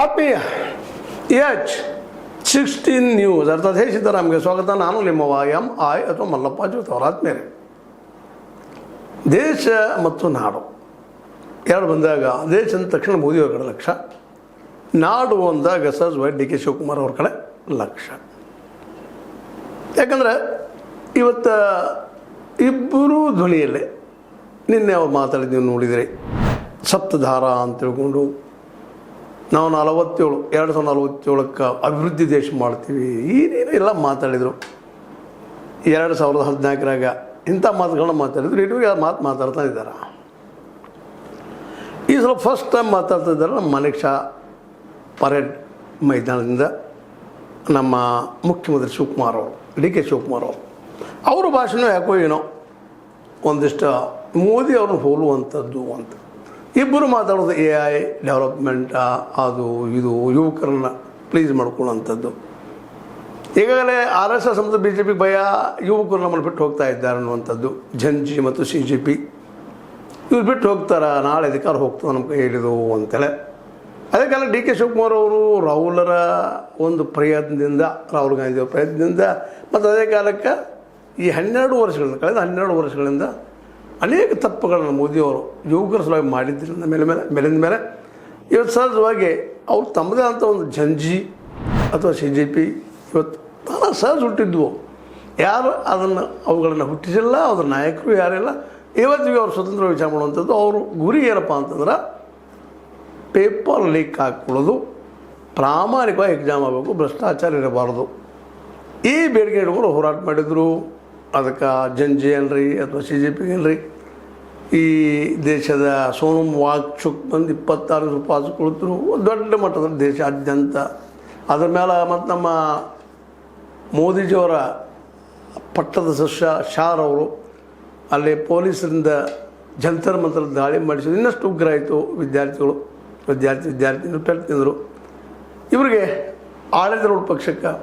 ಆತ್ಮೀಯ H16 news ಅರ್ಥಾತ್ ಹೇ ಸಿದ್ದರಾಮಯ್ಯ ಸ್ವಾಗತ. ನಾನು ನಿಮ್ಮವ MI ಅಥವಾ ಮಲ್ಲಪ್ಪ ಜೋತವರ. ಆತ್ಮೀಯರೇ, ದೇಶ ಮತ್ತು ನಾಡು ಎರಡು ಬಂದಾಗ ದೇಶ ಅಂದ ತಕ್ಷಣ ಮೋದಿಯವ್ರ ಕಡೆ ಲಕ್ಷ್ಯ, ನಾಡು ಅಂದಾಗ ಸಹಜವಾಗಿ DK ಶಿವಕುಮಾರ್ ಅವ್ರ ಕಡೆ ಲಕ್ಷ್ಯ. ಯಾಕಂದರೆ ಇವತ್ತು ಇಬ್ಬರೂ ಧ್ವನಿಯಲ್ಲೇ ನಿನ್ನೆ ಅವ್ರು ಮಾತಾಡಿದ್ದೀವಿ ನೋಡಿದರೆ, ಸಪ್ತಧಾರ ಅಂತ ತಿಳ್ಕೊಂಡು ನಾವು 2047ಕ್ಕೆ ಅಭಿವೃದ್ಧಿ ದೇಶ ಮಾಡ್ತೀವಿ ಏನೇನು ಎಲ್ಲ ಮಾತಾಡಿದರು. 2014ರಾಗ ಇಂಥ ಮಾತುಗಳನ್ನ ಮಾತಾಡಿದ್ರು. ಇಡುವಿಗೆ ಮಾತಾಡ್ತಾ ಇದ್ದಾರೆ. ಈ ಸಲ ಫಸ್ಟ್ ಟೈಮ್ ಮಾತಾಡ್ತಾ ಇದ್ದಾರೆ ನಮ್ಮ ಮಾಣಿಕ್ ಪರೇಡ್ ಮೈದಾನದಿಂದ ನಮ್ಮ ಮುಖ್ಯಮಂತ್ರಿ ಶಿವಕುಮಾರ್ ಅವರು, DK ಶಿವಕುಮಾರ್ ಅವರು. ಅವರ ಭಾಷಣ ಯಾಕೋ ಏನೋ ಒಂದಿಷ್ಟು ಮೋದಿ ಅವ್ರನ್ನ ಹೋಲುವಂಥದ್ದು ಅಂತ. ಇಬ್ಬರು ಮಾತಾಡೋದು AI ಡೆವಲಪ್ಮೆಂಟ್, ಅದು ಇದು ಯುವಕರನ್ನ ಪ್ಲೀಸ್ ಮಾಡ್ಕೊಳ್ಳೋಂಥದ್ದು. ಈಗಾಗಲೇ RSS ಮತ್ತು BJP ಭಯ ಯುವಕರು ನಮ್ಮನ್ನು ಬಿಟ್ಟು ಹೋಗ್ತಾ ಇದ್ದಾರೆ ಅನ್ನುವಂಥದ್ದು. ಜಂಜಿ ಮತ್ತು CJP ಇವ್ರು ಬಿಟ್ಟು ಹೋಗ್ತಾರೆ, ನಾಳೆ ಅಧಿಕಾರ ಹೋಗ್ತದೆ ನಮ್ಮ ಕೈ ಹಿಡಿದು ಅಂತೇಳಿ. ಅದೇ ಕಾಲ DK ಶಿವಕುಮಾರ್ ಅವರು ರಾಹುಲರ ಒಂದು ಪ್ರಯತ್ನದಿಂದ, ರಾಹುಲ್ ಗಾಂಧಿಯವರ ಪ್ರಯತ್ನದಿಂದ ಮತ್ತು ಅದೇ ಕಾಲಕ್ಕೆ ಈ 12 ವರ್ಷಗಳಿಂದ, ಕಳೆದ 12 ವರ್ಷಗಳಿಂದ ಅನೇಕ ತಪ್ಪುಗಳನ್ನು ಮೋದಿಯವರು ಯುವಕರ ಸಲುವಾಗಿ ಮಾಡಿದ್ದರಿಂದ ಮೇಲಿಂದ ಮೇಲೆ ಇವತ್ತು ಸಹಜವಾಗಿ ಅವ್ರು ತಮ್ಮದೇ ಅಂತ ಒಂದು ಜಂಜಿ ಅಥವಾ CJP ಇವತ್ತು ತಾನು ಸಹಜ ಹುಟ್ಟಿದ್ವು. ಯಾರು ಅದನ್ನು ಅವುಗಳನ್ನು ಹುಟ್ಟಿಸಿಲ್ಲ, ಅದ್ರ ನಾಯಕರು ಯಾರೆಲ್ಲ ಇವತ್ತಿಗೆ ಅವ್ರು ಸ್ವತಂತ್ರ ವಿಚಾರ ಮಾಡುವಂಥದ್ದು. ಅವರು ಗುರಿ ಏನಪ್ಪ ಅಂತಂದ್ರೆ ಪೇಪರ್ ಲೀಕ್ ಹಾಕ್ಕೊಳ್ಳೋದು, ಪ್ರಾಮಾಣಿಕವಾಗಿ ಎಕ್ಸಾಮ್ ಆಗಬೇಕು, ಭ್ರಷ್ಟಾಚಾರ ಇರಬಾರ್ದು. ಈ ಬೇಡಿಕೆ ಇಟ್ಕೊಂಡು ಹೋರಾಟ ಮಾಡಿದರು. ಅದಕ್ಕೆ ಜಂಜಿ ಅನ್ರಿ ಅಥವಾ CJP ಅನ್ರಿ, ಈ ದೇಶದ ಸೋನಮ್ ವಾಂಗ್ಚುಕ್ ಬಂದು 26 ಉಪವಾಸ ಕುಳಿತರು. ದೊಡ್ಡ ಮಟ್ಟದ ದೇಶಾದ್ಯಂತ ಅದ್ರ ಮೇಲೆ ಮತ್ತು ನಮ್ಮ ಮೋದಿಜಿಯವರ ಪಟ್ಟದ ಸಸ್ಯ ಶಾರ್ ಅವರು ಅಲ್ಲಿ ಪೊಲೀಸರಿಂದ ಜಂತರ್ ಮಂತ್ರ ದಾಳಿ ಮಾಡಿಸಿದ್ರು. ಇನ್ನಷ್ಟು ಉಗ್ರ ಆಯಿತು. ವಿದ್ಯಾರ್ಥಿನಿಯರು ಪೆಟ್ಟು ತಿಂದರು. ಇವರಿಗೆ ಆಡಳಿತಾರೂಢ ಪಕ್ಷಕ್ಕೆ